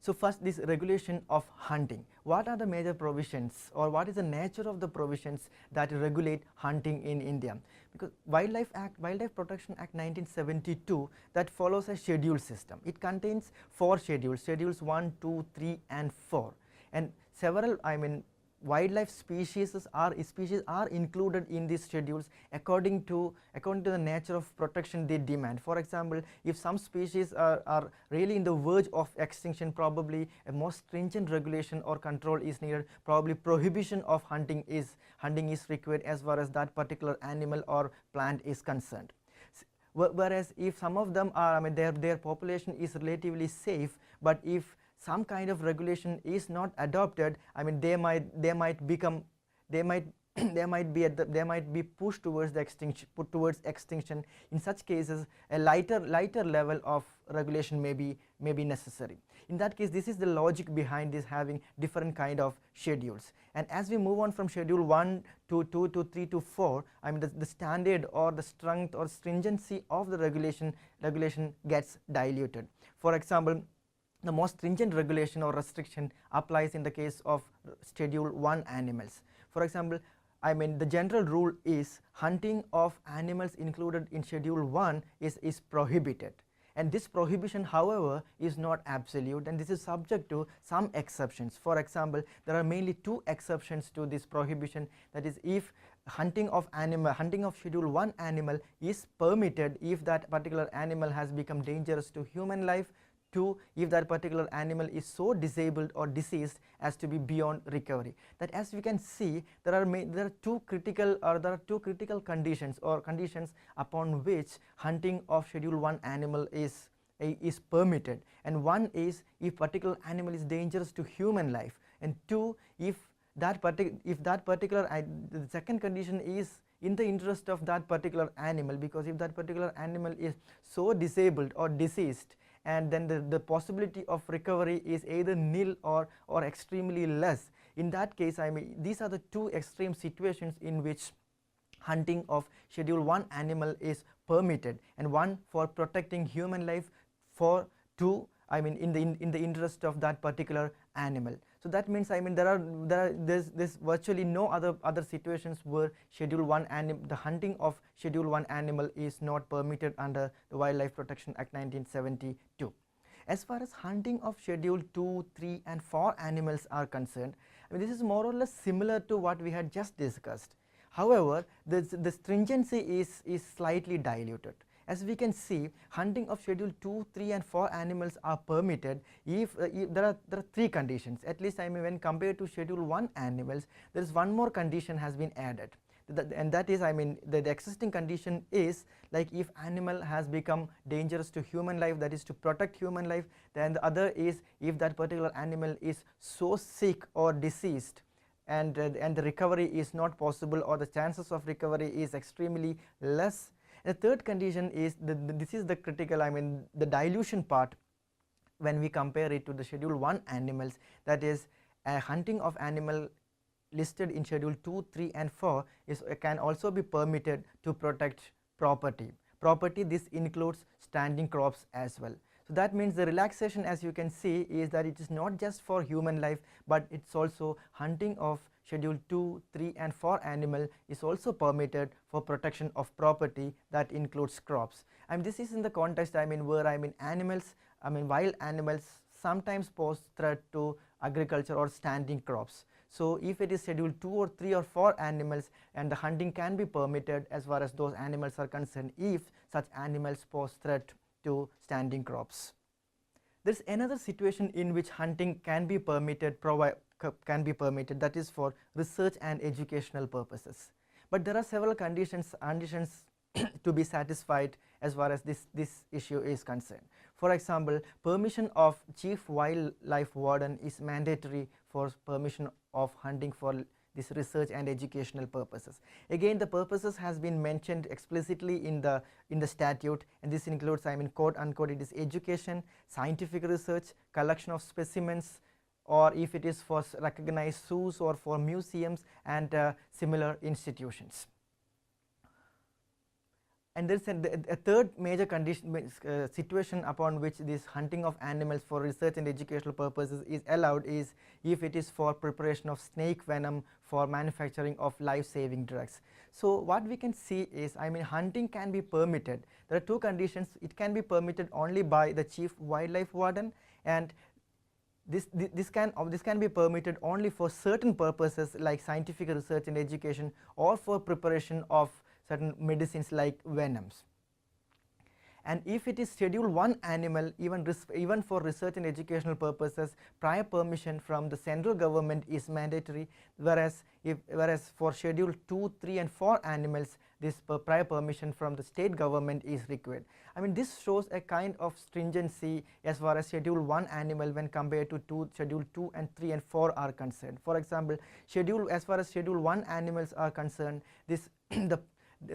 So first, this regulation of hunting. What are the major provisions, or what is the nature of the provisions that regulate hunting in India? Because Wildlife Protection Act 1972, that follows a schedule system. It contains 4 schedules, schedules 1, 2, 3 and 4, and several wildlife species are included in these schedules according to the nature of protection they demand. For example, if some species are really in the verge of extinction, probably a more stringent regulation or control is needed. Probably prohibition of hunting is required as far as that particular animal or plant is concerned. Whereas if some of them are, their population is relatively safe, but if some kind of regulation is not adopted, they might become they might they might be pushed towards the extinction. In such cases, a lighter level of regulation may be necessary. In that case, this is the logic behind this, having different kind of schedules. And as we move on from schedule 1 to 2 to 3 to 4, the standard or the strength or stringency of the regulation gets diluted. For example, the most stringent regulation or restriction applies in the case of schedule 1 animals. For example, the general rule is hunting of animals included in schedule 1 is prohibited, and this prohibition, however, is not absolute, and this is subject to some exceptions. For example, there are mainly 2 exceptions to this prohibition. That is, if hunting of schedule 1 animal is permitted if that particular animal has become dangerous to human life. 2, if that particular animal is so disabled or diseased as to be beyond recovery. That, as we can see, there are two critical conditions upon which hunting of schedule 1 animal is permitted, and one is if particular animal is dangerous to human life, and 2, the second condition is in the interest of that particular animal, because if that particular animal is so disabled or diseased, and then the possibility of recovery is either nil or extremely less. In that case, these are the 2 extreme situations in which hunting of schedule 1 animal is permitted, and one for protecting human life, for 2 in the interest of that particular animal. So that means there's virtually no other situations where the hunting of schedule 1 animal is not permitted under the Wildlife Protection Act 1972. As far as hunting of schedule 2, 3 and 4 animals are concerned, this is more or less similar to what we had just discussed. However, the stringency is slightly diluted. As we can see, hunting of schedule 2, 3 and 4 animals are permitted if there are 3 conditions. At least when compared to schedule 1 animals, there is one more condition has been added, and that is the existing condition is, like, if animal has become dangerous to human life, that is to protect human life. Then the other is if that particular animal is so sick or diseased and the recovery is not possible, or the chances of recovery is extremely less. The third condition is this is the critical, the dilution part when we compare it to the schedule 1 animals. That is, a hunting of animal listed in schedule 2, 3 and 4 can also be permitted to protect property. This includes standing crops as well. So that means the relaxation, as you can see, is that it is not just for human life, but it's also hunting of schedule 2, 3 and 4 animal is also permitted for protection of property, that includes crops. And this is in the context where animals, wild animals sometimes pose threat to agriculture or standing crops. So if it is schedule 2 or 3 or 4 animals, and the hunting can be permitted as far as those animals are concerned, if such animals pose threat to standing crops. There is another situation in which hunting can be permitted, that is for research and educational purposes. But there are several conditions to be satisfied as far as this issue is concerned. For example, permission of chief wildlife warden is mandatory for permission of hunting for this research and educational purposes. Again, the purposes has been mentioned explicitly in the statute, and this includes, quote unquote, it is education, scientific research, collection of specimens, or if it is for recognized zoos or for museums and similar institutions. And there is a third major condition situation upon which this hunting of animals for research and educational purposes is allowed is if it is for preparation of snake venom for manufacturing of life-saving drugs. So what we can see is, I mean, hunting can be permitted. There are two conditions. It can be permitted only by the chief wildlife warden, and this can be permitted only for certain purposes like scientific research and education, or for preparation of certain medicines like venoms. And if it is Schedule 1 animal, even for research and educational purposes, prior permission from the central government is mandatory, whereas for Schedule 2, 3 and 4 animals, this prior permission from the state government is required. I mean, this shows a kind of stringency as far as Schedule 1 animal when compared to Schedule 2 and 3 and 4 are concerned. For example, as far as Schedule 1 animals are concerned, this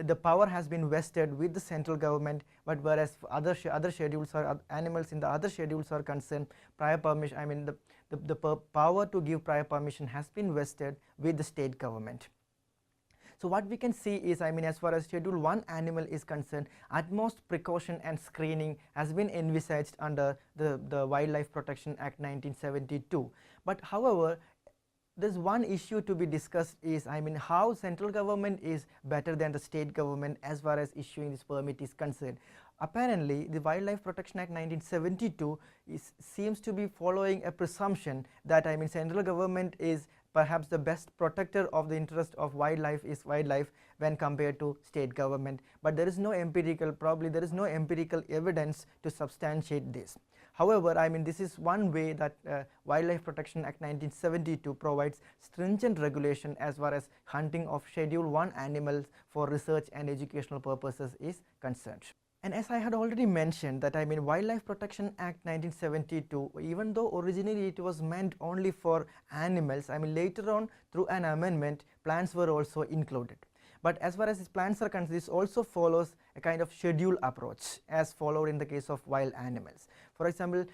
the power has been vested with the central government, but whereas for other schedules or animals in the other schedules are concerned, prior permission, I mean the power to give prior permission has been vested with the state government. So what we can see is, I mean, as far as Schedule 1 animal is concerned, utmost precaution and screening has been envisaged under the Wildlife Protection Act 1972. But however, there's one issue to be discussed is, I mean, how central government is better than the state government as far as issuing this permit is concerned. Apparently, the Wildlife Protection Act 1972 seems to be following a presumption that, I mean, central government is perhaps the best protector of the interest of wildlife when compared to state government, but there is no empirical evidence to substantiate this. However, I mean, this is one way that Wildlife Protection Act 1972 provides stringent regulation as far as hunting of Schedule 1 animals for research and educational purposes is concerned. And as I had already mentioned that, I mean, Wildlife Protection Act 1972, even though originally it was meant only for animals, I mean, later on through an amendment, plants were also included. But as far as these plants are concerned, this also follows a kind of schedule approach as followed in the case of wild animals. For example,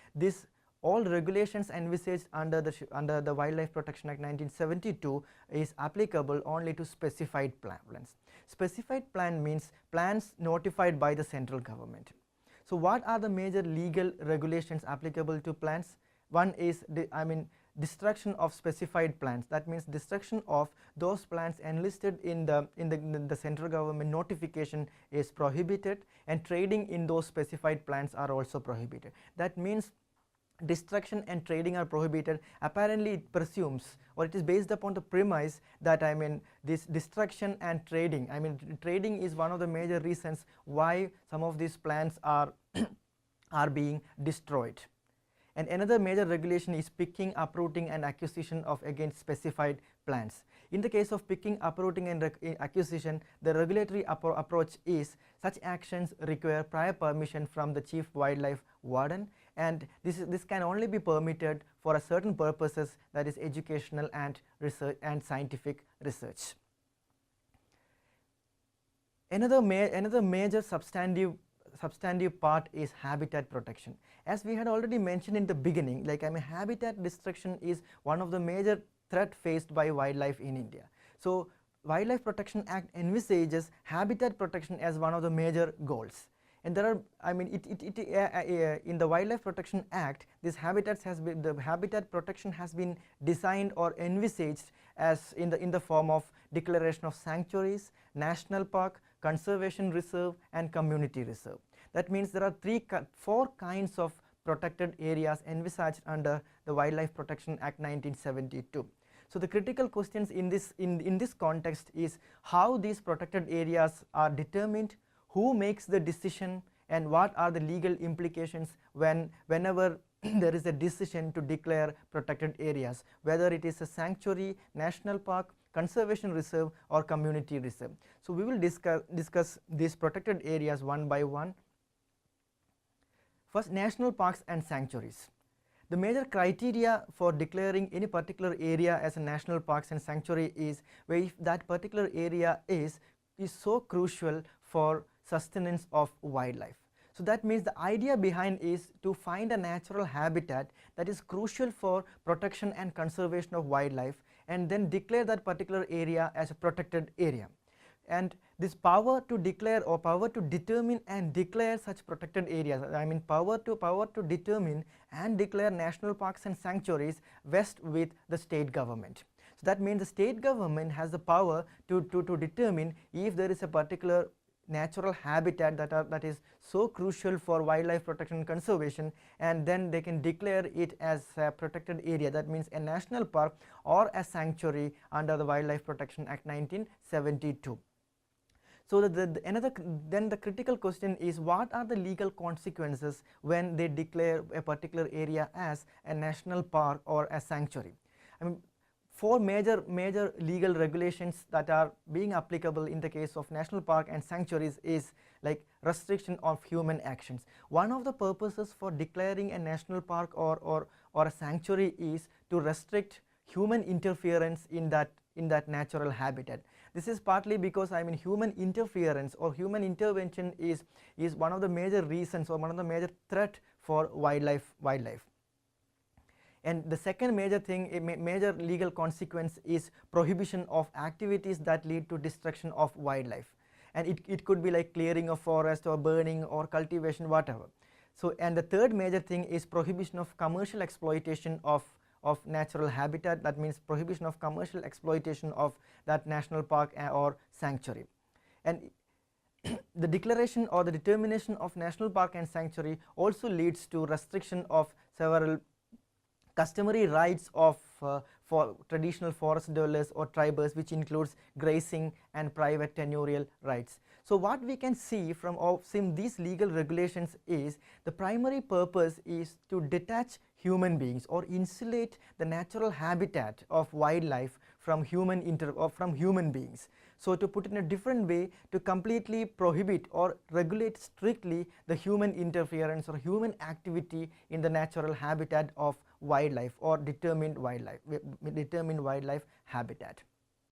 all regulations envisaged under the Wildlife Protection Act 1972 is applicable only to specified plants. Specified plant means plants notified by the central government. So what are the major legal regulations applicable to plants? One is destruction of specified plants. That means destruction of those plants enlisted in the central government notification is prohibited, and trading in those specified plants are also prohibited. That means destruction and trading are prohibited. Apparently it presumes, or it is based upon the premise that, I mean, this destruction and trading, I mean, trading is one of the major reasons why some of these plants are are being destroyed. And another major regulation is picking, uprooting and acquisition of against specified plants. In the case of picking, uprooting and acquisition, the regulatory approach is such actions require prior permission from the chief wildlife warden, and this can only be permitted for a certain purposes, that is educational and research and scientific research. Another major substantive part is habitat protection. As we had already mentioned in the beginning, like, I mean, habitat destruction is one of the major threat faced by wildlife in India. So Wildlife Protection Act envisages habitat protection as one of the major goals. And there are, I mean, in the Wildlife Protection Act, the habitat protection has been designed or envisaged as in the form of declaration of sanctuaries, national park, conservation reserve and community reserve. That means there are four kinds of protected areas envisaged under the Wildlife Protection Act 1972. So the critical questions in this context is how these protected areas are determined, who makes the decision, and what are the legal implications whenever there is a decision to declare protected areas, whether it is a sanctuary, national park, conservation reserve or community reserve. So we will discuss these protected areas one by one. First, national parks and sanctuaries. The major criteria for declaring any particular area as a national parks and sanctuary is where if that particular area is so crucial for sustenance of wildlife. So that means the idea behind is to find a natural habitat that is crucial for protection and conservation of wildlife, and then declare that particular area as a protected area. And this power to declare or power to determine and declare such protected areas, I mean power to determine and declare national parks and sanctuaries vests with the state government. So that means the state government has the power to determine if there is a particular natural habitat that is so crucial for wildlife protection and conservation, and then they can declare it as a protected area, that means a national park or a sanctuary under the Wildlife Protection Act 1972. So then the critical question is, what are the legal consequences when they declare a particular area as a national park or a sanctuary? I mean, four major legal regulations that are being applicable in the case of national park and sanctuaries is like restriction of human actions. One of the purposes for declaring a national park or a sanctuary is to restrict human interference in that natural habitat. This is partly because, I mean, human interference or human intervention is one of the major reasons or one of the major threat for wildlife. And the second major thing, a major legal consequence, is prohibition of activities that lead to destruction of wildlife, and it could be like clearing of forest or burning or cultivation, whatever. So, and the third major thing is prohibition of commercial exploitation of natural habitat, that means prohibition of commercial exploitation of that national park or sanctuary. And the declaration or the determination of national park and sanctuary also leads to restriction of several customary rights of for traditional forest dwellers or tribers, which includes grazing and private tenurial rights. So what we can see from these legal regulations is the primary purpose is to detach human beings or insulate the natural habitat of wildlife from human beings. So to put it in a different way, to completely prohibit or regulate strictly the human interference or human activity in the natural habitat of wildlife or determined wildlife habitat.